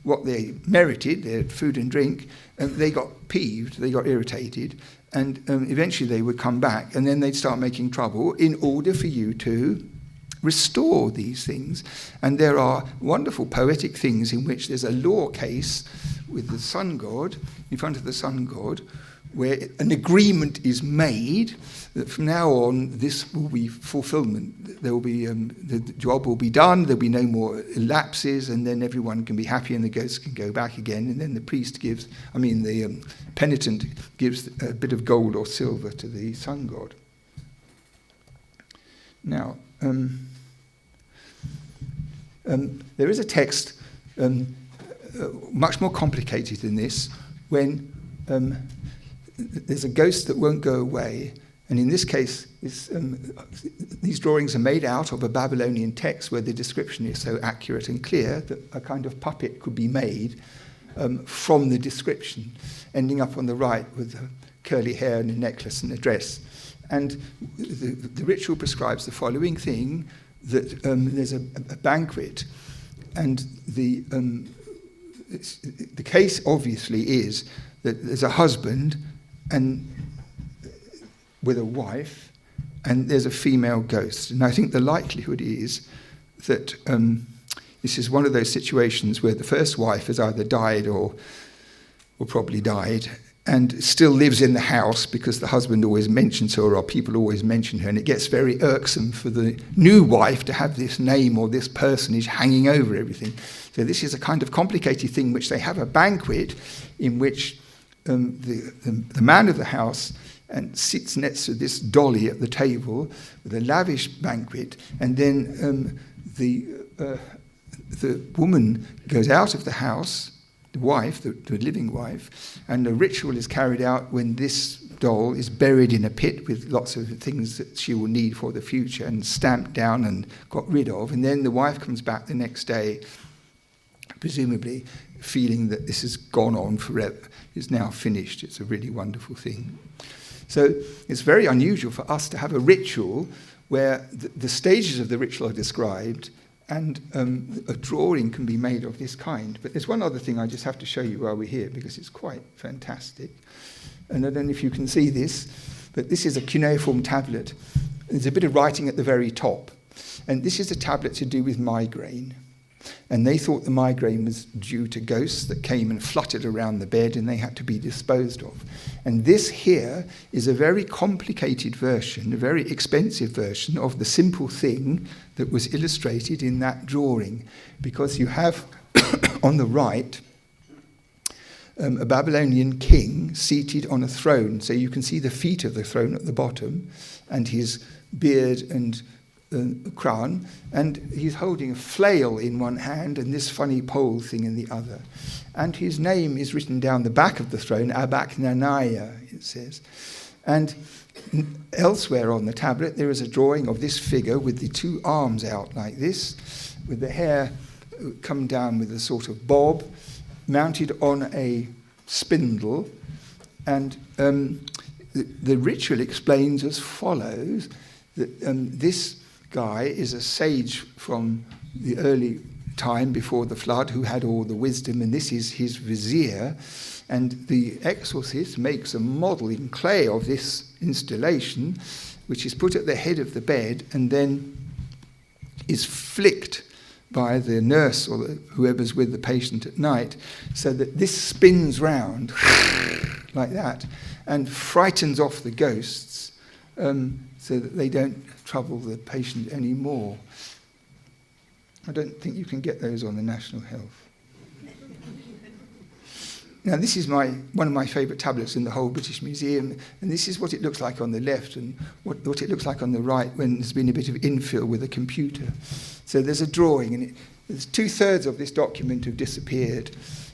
what they merited, their food and drink, they got peeved, they got irritated, and eventually they would come back, and then they'd start making trouble in order for you to restore these things. And there are wonderful poetic things in which there's a law case with the sun god, in front of the sun god, where an agreement is made that from now on this will be fulfillment. There will be the job will be done. There'll be no more lapses, and then everyone can be happy, and the ghosts can go back again. And then the priest gives, the penitent gives a bit of gold or silver to the sun god. Now, there is a text much more complicated than this, when there's a ghost that won't go away, and in this case, these drawings are made out of a Babylonian text where the description is so accurate and clear that a kind of puppet could be made from the description, ending up on the right with curly hair and a necklace and a dress. And the ritual prescribes the following thing, that there's a banquet, and the case obviously is that there's a husband and with a wife, and there's a female ghost. And I think the likelihood is that this is one of those situations where the first wife has either died or probably died, and still lives in the house because the husband always mentions her, or people always mention her, and it gets very irksome for the new wife to have this name or this personage hanging over everything. So this is a kind of complicated thing, which they have a banquet in which the man of the house and sits next to this dolly at the table with a lavish banquet, and then the woman goes out of the house, the wife, the living wife, and a ritual is carried out when this doll is buried in a pit with lots of things that she will need for the future and stamped down and got rid of. And then the wife comes back the next day, presumably feeling that this has gone on forever. It's now finished. It's a really wonderful thing. So it's very unusual for us to have a ritual where the stages of the ritual are described, and a drawing can be made of this kind. But there's one other thing I just have to show you while we're here, because it's quite fantastic. And I don't know if you can see this, but this is a cuneiform tablet. There's a bit of writing at the very top. And this is a tablet to do with migraine. And they thought the migraine was due to ghosts that came and fluttered around the bed and they had to be disposed of. And this here is a very complicated version, a very expensive version of the simple thing that was illustrated in that drawing. Because you have on the right a Babylonian king seated on a throne. So you can see the feet of the throne at the bottom and his beard and crown, and he's holding a flail in one hand and this funny pole thing in the other. And his name is written down the back of the throne, Abaknanaya, it says. And elsewhere on the tablet there is a drawing of this figure with the two arms out like this, with the hair come down with a sort of bob, mounted on a spindle. And the ritual explains as follows, that this guy is a sage from the early time before the flood who had all the wisdom, and this is his vizier. And the exorcist makes a model in clay of this installation, which is put at the head of the bed and then is flicked by the nurse or whoever's with the patient at night, so that this spins round like that and frightens off the ghosts, so that they don't trouble the patient anymore. I don't think you can get those on the National Health. Now, this is one of my favourite tablets in the whole British Museum, and this is what it looks like on the left and what it looks like on the right when there's been a bit of infill with a computer. So there's a drawing, and there's 2/3 of this document have disappeared,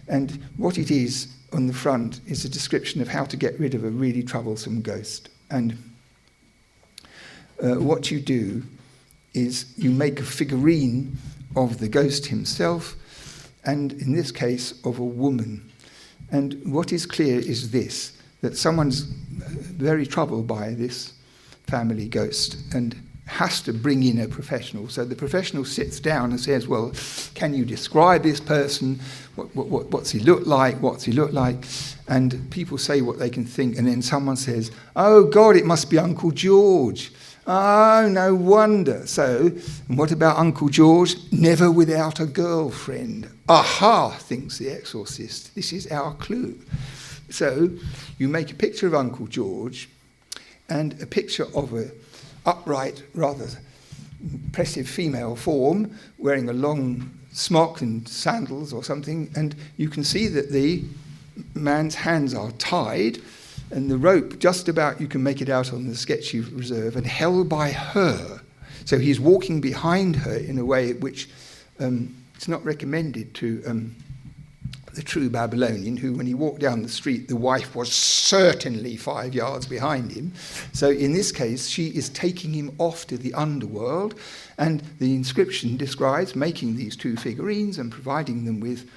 and what it is on the front is a description of how to get rid of a really troublesome ghost. And what you do is you make a figurine of the ghost himself, and in this case of a woman. And what is clear is this, that someone's very troubled by this family ghost and has to bring in a professional. So the professional sits down and says, well, can you describe this person? What's he look like? What's he look like? And people say what they can think, and then someone says, oh God, it must be Uncle George. Oh, no wonder. So, and what about Uncle George? Never without a girlfriend. Aha, thinks the exorcist. This is our clue. So, you make a picture of Uncle George and a picture of a upright, rather impressive female form wearing a long smock and sandals or something, and you can see that the man's hands are tied, and the rope, just about you can make it out on the sketch you reserve, and held by her. So he's walking behind her in a way which it's not recommended to the true Babylonian, who, when he walked down the street, the wife was certainly 5 yards behind him. So in this case, she is taking him off to the underworld, and the inscription describes making these two figurines and providing them with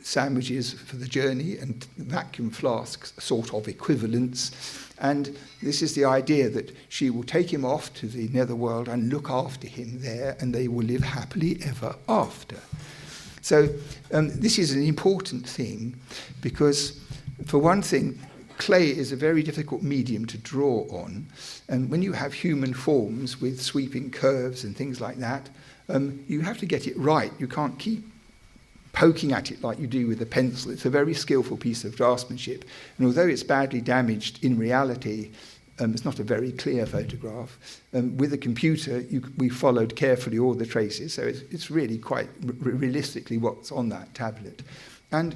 sandwiches for the journey and vacuum flasks, sort of equivalents. And this is the idea that she will take him off to the netherworld and look after him there, and they will live happily ever after. So this is an important thing because, for one thing, clay is a very difficult medium to draw on. And when you have human forms with sweeping curves and things like that, you have to get it right. You can't keep poking at it like you do with a pencil. It's a very skillful piece of draftsmanship. And although it's badly damaged in reality, it's not a very clear photograph. With a computer, we followed carefully all the traces, so it's really quite realistically what's on that tablet. And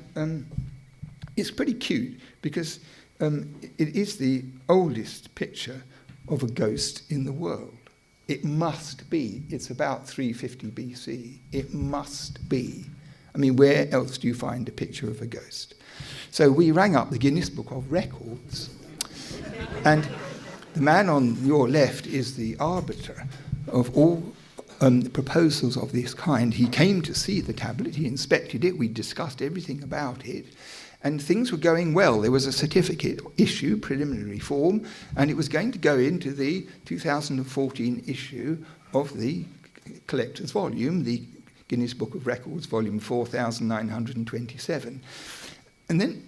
it's pretty cute because it is the oldest picture of a ghost in the world. It must be. It's about 350 BC. It must be. I mean, where else do you find a picture of a ghost? So we rang up the Guinness Book of Records, and the man on your left is the arbiter of all proposals of this kind. He came to see the tablet, he inspected it, we discussed everything about it, and things were going well. There was a certificate issue, preliminary form, and it was going to go into the 2014 issue of the collector's volume, the Guinness Book of Records, volume 4927. And then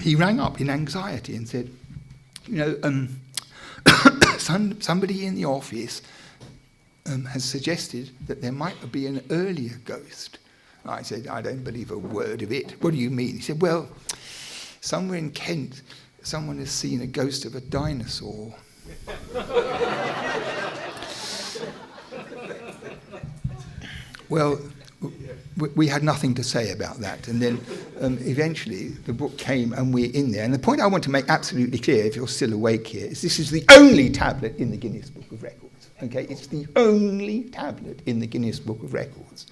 he rang up in anxiety and said, you know, somebody in the office has suggested that there might be an earlier ghost. I said, I don't believe a word of it. What do you mean? He said, well, somewhere in Kent, someone has seen a ghost of a dinosaur. Well, we had nothing to say about that. And then eventually the book came and we're in there. And the point I want to make absolutely clear, if you're still awake here, is this is the only tablet in the Guinness Book of Records. Okay, it's the only tablet in the Guinness Book of Records.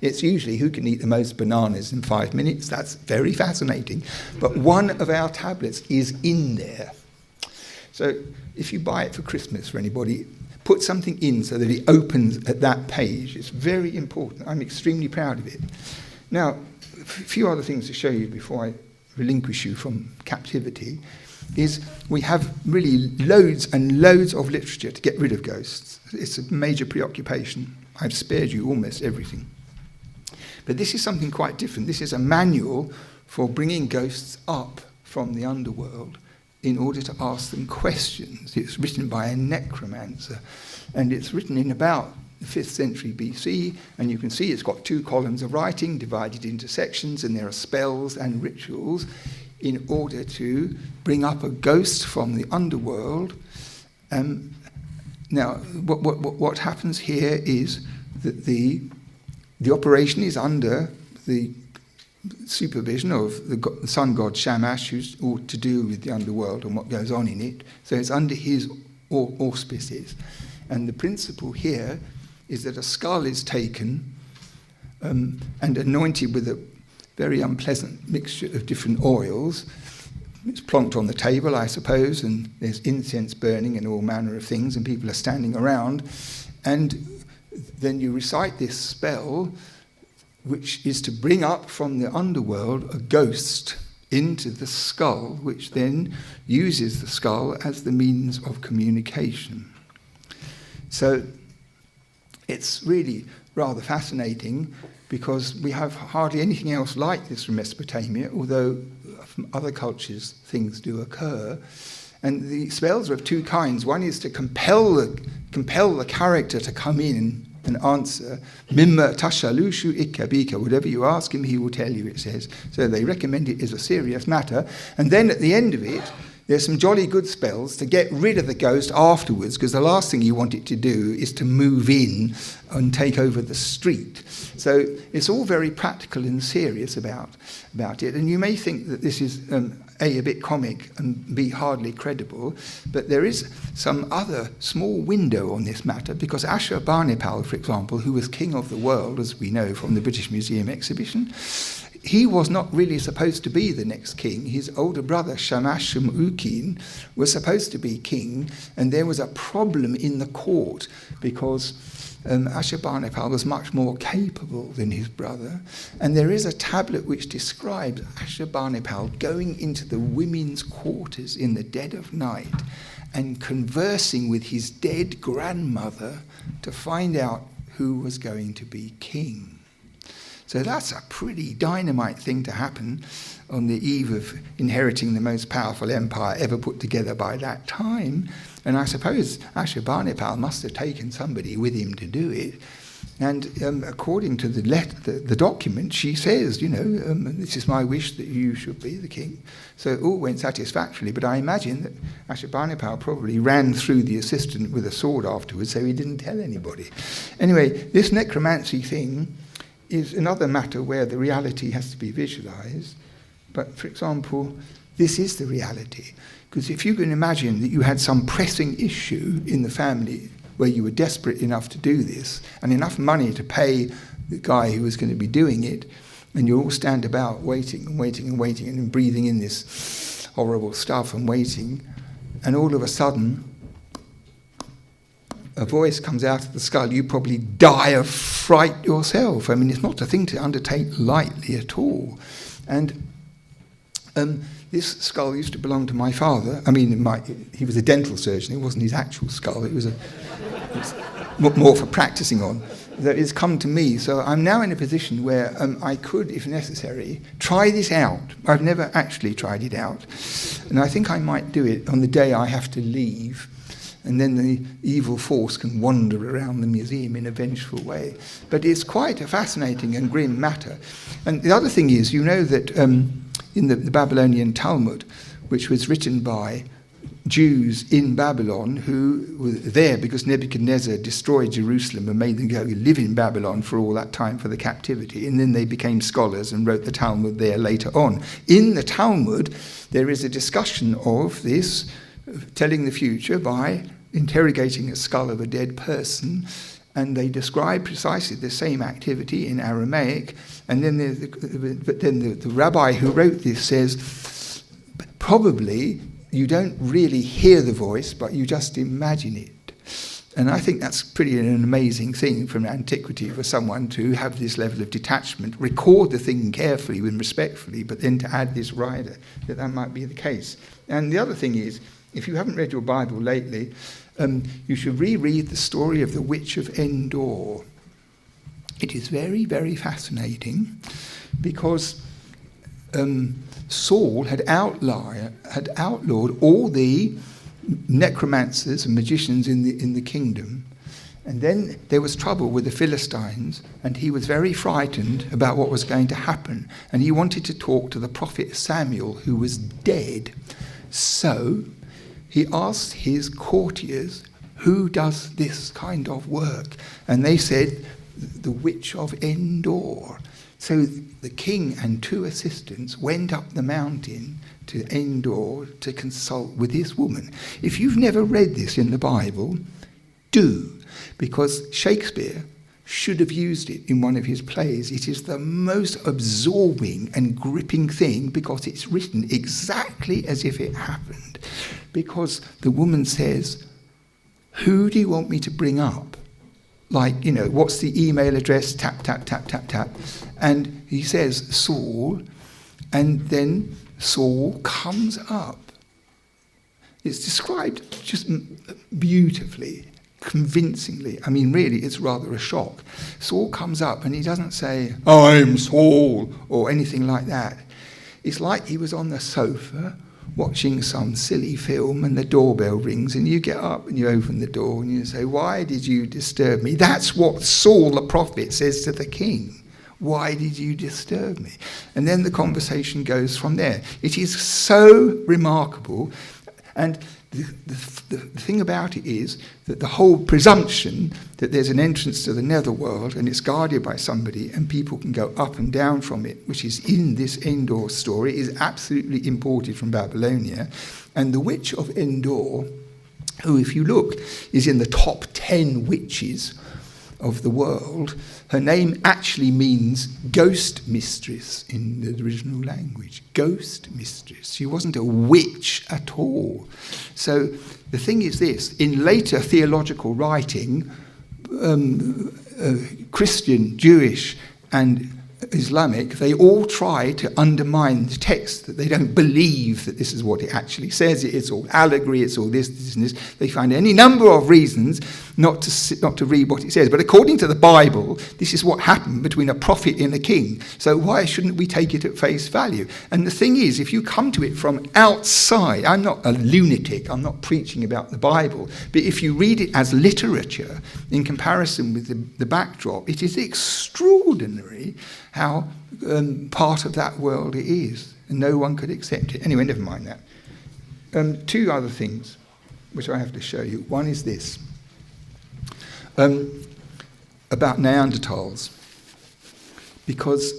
It's usually who can eat the most bananas in 5 minutes. That's very fascinating. But one of our tablets is in there. So if you buy it for Christmas for anybody, put something in so that it opens at that page. It's very important. I'm extremely proud of it. Now, a few other things to show you before I relinquish you from captivity is we have really loads and loads of literature to get rid of ghosts. It's a major preoccupation. I've spared you almost everything. But this is something quite different. This is a manual for bringing ghosts up from the underworld in order to ask them questions. It's written by a necromancer, and it's written in about the 5th century BC, and you can see it's got 2 columns of writing divided into sections, and there are spells and rituals in order to bring up a ghost from the underworld. Now, what happens here is that the operation is under the supervision of the sun god Shamash, who's all to do with the underworld and what goes on in it. So it's under his auspices. And the principle here is that a skull is taken and anointed with a very unpleasant mixture of different oils. It's plonked on the table, I suppose, and there's incense burning and all manner of things, and people are standing around. And then you recite this spell, which is to bring up from the underworld a ghost into the skull, which then uses the skull as the means of communication. So it's really rather fascinating, because we have hardly anything else like this from Mesopotamia, although from other cultures things do occur. And the spells are of 2 kinds. One is to compel the character to come in and answer. Mimma tashalushu ikkabika. Whatever you ask him, he will tell you, it says. So they recommend it as a serious matter. And then at the end of it, there's some jolly good spells to get rid of the ghost afterwards, because the last thing you want it to do is to move in and take over the street. So it's all very practical and serious about it. And you may think that this is A, bit comic, and B, hardly credible, but there is some other small window on this matter, because Ashurbanipal, for example, who was king of the world, as we know from the British Museum exhibition, he was not really supposed to be the next king. His older brother, Shamash-shum-ukin, was supposed to be king, and there was a problem in the court because Ashurbanipal was much more capable than his brother. And there is a tablet which describes Ashurbanipal going into the women's quarters in the dead of night and conversing with his dead grandmother to find out who was going to be king. So that's a pretty dynamite thing to happen on the eve of inheriting the most powerful empire ever put together by that time. And I suppose Ashurbanipal must have taken somebody with him to do it. And according to the document, she says, this is my wish that you should be the king. So it all went satisfactorily, but I imagine that Ashurbanipal probably ran through the assistant with a sword afterwards, so he didn't tell anybody. Anyway, this necromancy thing is another matter where the reality has to be visualized. But, for example, this is the reality. Because if you can imagine that you had some pressing issue in the family where you were desperate enough to do this, and enough money to pay the guy who was going to be doing it, and you all stand about waiting and waiting and waiting and breathing in this horrible stuff and waiting, and all of a sudden a voice comes out of the skull, you probably die of fright yourself. I mean, it's not a thing to undertake lightly at all. And this skull used to belong to my father. I mean, he was a dental surgeon. It wasn't his actual skull. It was more for practicing on. That it's come to me. So I'm now in a position where I could, if necessary, try this out. I've never actually tried it out. And I think I might do it on the day I have to leave. and then the evil force can wander around the museum in a vengeful way. But it's quite a fascinating and grim matter. And the other thing is, you know that in the Babylonian Talmud, which was written by Jews in Babylon who were there because Nebuchadnezzar destroyed Jerusalem and made them go live in Babylon for all that time for the captivity, and then they became scholars and wrote the Talmud there later on. In the Talmud, there is a discussion of this, telling the future by interrogating a skull of a dead person, and they describe precisely the same activity in Aramaic. And then the rabbi who wrote this says, probably you don't really hear the voice, but you just imagine it. And I think that's pretty an amazing thing from antiquity for someone to have this level of detachment, record the thing carefully and respectfully, but then to add this rider, that might be the case. And the other thing is, if you haven't read your Bible lately, you should reread the story of the Witch of Endor. It is very, very fascinating because Saul had outlawed all the necromancers and magicians in the kingdom. And then there was trouble with the Philistines, and he was very frightened about what was going to happen. And he wanted to talk to the prophet Samuel, who was dead. So he asked his courtiers, who does this kind of work? And they said, the Witch of Endor. So the king and 2 assistants went up the mountain to Endor to consult with this woman. If you've never read this in the Bible, do, because Shakespeare should have used it in one of his plays. It is the most absorbing and gripping thing because it's written exactly as if it happened. Because the woman says, who do you want me to bring up? Like, what's the email address? Tap, tap, tap, tap, tap. And he says, Saul, and then Saul comes up. It's described just beautifully, convincingly. I mean, really, it's rather a shock. Saul comes up and he doesn't say, I'm Saul, or anything like that. It's like he was on the sofa watching some silly film and the doorbell rings and you get up and you open the door and you say, why did you disturb me? That's what Saul the prophet says to the king. Why did you disturb me? And then the conversation goes from there. It is so remarkable. And the thing about it is that the whole presumption that there's an entrance to the netherworld and it's guarded by somebody and people can go up and down from it, which is in this Endor story, is absolutely imported from Babylonia. And the Witch of Endor, who, if you look, is in the top 10 witches of the world, her name actually means ghost mistress in the original language. Ghost mistress. She wasn't a witch at all. So the thing is this, in later theological writing, Christian, Jewish, and Islamic, they all try to undermine the text, that they don't believe that this is what it actually says. It's all allegory, it's all this, and this. They find any number of reasons not to read what it says. But according to the Bible, this is what happened between a prophet and a king. So why shouldn't we take it at face value? And the thing is, if you come to it from outside, I'm not a lunatic, I'm not preaching about the Bible, but if you read it as literature in comparison with the backdrop, it is extraordinary how part of that world it is, and no one could accept it. Anyway, never mind that. 2 other things which I have to show you. One is this, about Neanderthals, because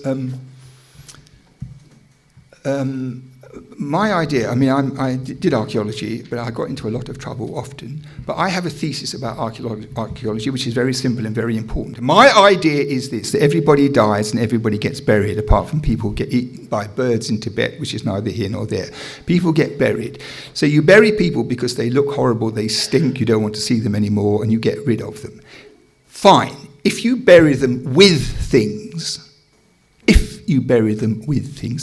my idea, I did archaeology, but I got into a lot of trouble often. But I have a thesis about archaeology, which is very simple and very important. My idea is this, that everybody dies and everybody gets buried, apart from people get eaten by birds in Tibet, which is neither here nor there. People get buried. So you bury people because they look horrible, they stink, you don't want to see them anymore, and you get rid of them. Fine. If you bury them with things,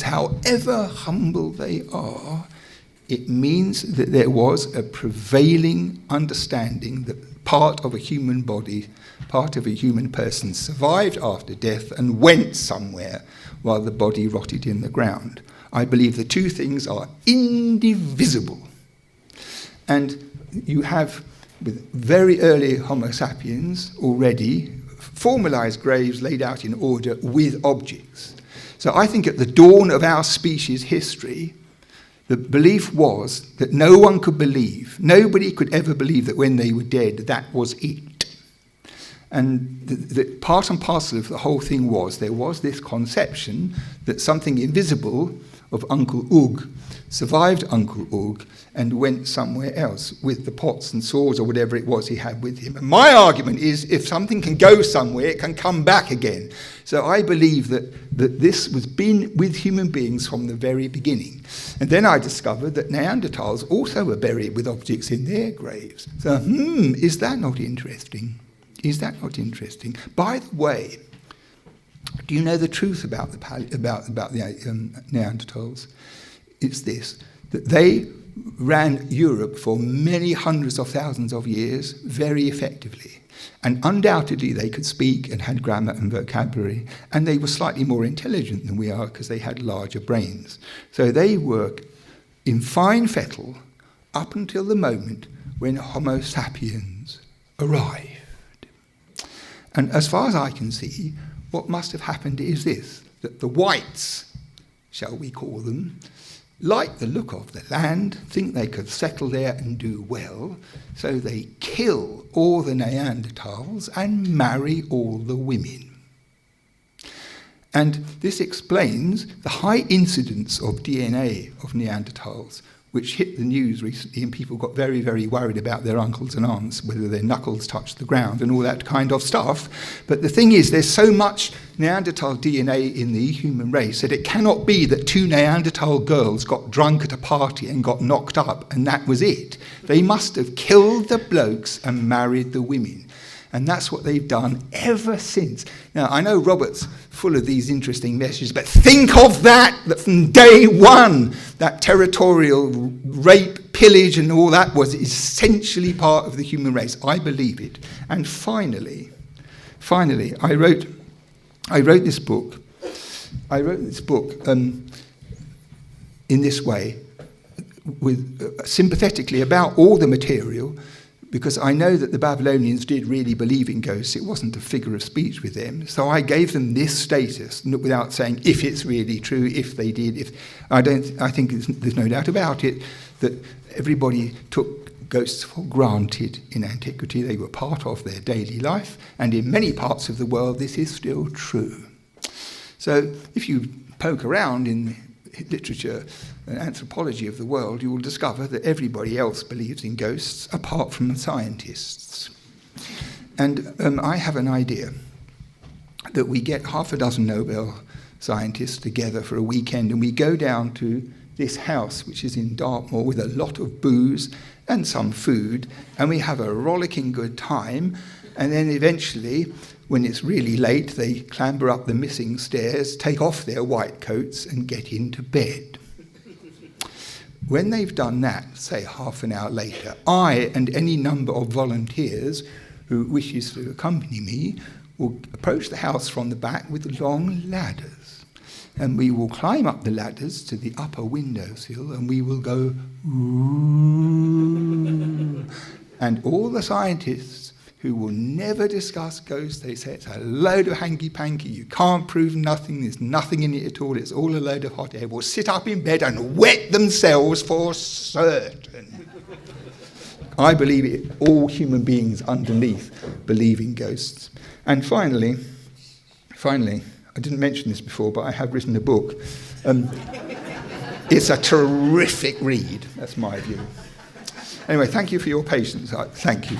however humble they are, it means that there was a prevailing understanding that part of a human body, part of a human person survived after death and went somewhere while the body rotted in the ground. I believe the 2 things are indivisible. And you have with very early Homo sapiens already, formalized graves laid out in order with objects. So I think at the dawn of our species history, the belief was that no one could believe, nobody could ever believe that when they were dead, that was it. And the part and parcel of the whole thing was there was this conception that something invisible of Uncle Ugg survived Uncle Ugg and went somewhere else with the pots and swords or whatever it was he had with him. And my argument is if something can go somewhere, it can come back again. So I believe that this was been with human beings from the very beginning. And then I discovered that Neanderthals also were buried with objects in their graves. So, is that not interesting? Is that not interesting? By the way, do you know the truth about the Neanderthals? It's this, that they ran Europe for many hundreds of thousands of years very effectively. And undoubtedly they could speak and had grammar and vocabulary, and they were slightly more intelligent than we are because they had larger brains. So they were in fine fettle up until the moment when Homo sapiens arrived. And as far as I can see, what must have happened is this, that the whites, shall we call them, like the look of the land, think they could settle there and do well, so they kill all the Neanderthals and marry all the women. And this explains the high incidence of DNA of Neanderthals, which hit the news recently, and people got very, very worried about their uncles and aunts, whether their knuckles touched the ground and all that kind of stuff. But the thing is, there's so much Neanderthal DNA in the human race that it cannot be that two Neanderthal girls got drunk at a party and got knocked up, and that was it. They must have killed the blokes and married the women. And that's what they've done ever since. Now, I know Robert's full of these interesting messages, but think of that from day one, that territorial rape, pillage, and all that was essentially part of the human race. I believe it. And finally, I wrote this book. In this way, sympathetically about all the material, because I know that the Babylonians did really believe in ghosts. It wasn't a figure of speech with them. So I gave them this status, without saying if it's really true, if they did. I think there's no doubt about it that everybody took ghosts for granted in antiquity. They were part of their daily life, and in many parts of the world this is still true. So if you poke around in literature and anthropology of the world, you will discover that everybody else believes in ghosts apart from scientists. And I have an idea that we get half a dozen Nobel scientists together for a weekend, and we go down to this house which is in Dartmoor with a lot of booze and some food, and we have a rollicking good time. And then eventually, when it's really late, they clamber up the missing stairs, take off their white coats and get into bed. When they've done that, say half an hour later, I and any number of volunteers who wishes to accompany me will approach the house from the back with long ladders. And we will climb up the ladders to the upper windowsill, and we will go, ooh. And all the scientists who will never discuss ghosts, they say it's a load of hanky-panky, you can't prove nothing, there's nothing in it at all, it's all a load of hot air, will sit up in bed and wet themselves for certain. I believe it, all human beings underneath believe in ghosts. And finally, I didn't mention this before, but I have written a book. It's a terrific read, that's my view. Anyway, thank you for your patience. Thank you.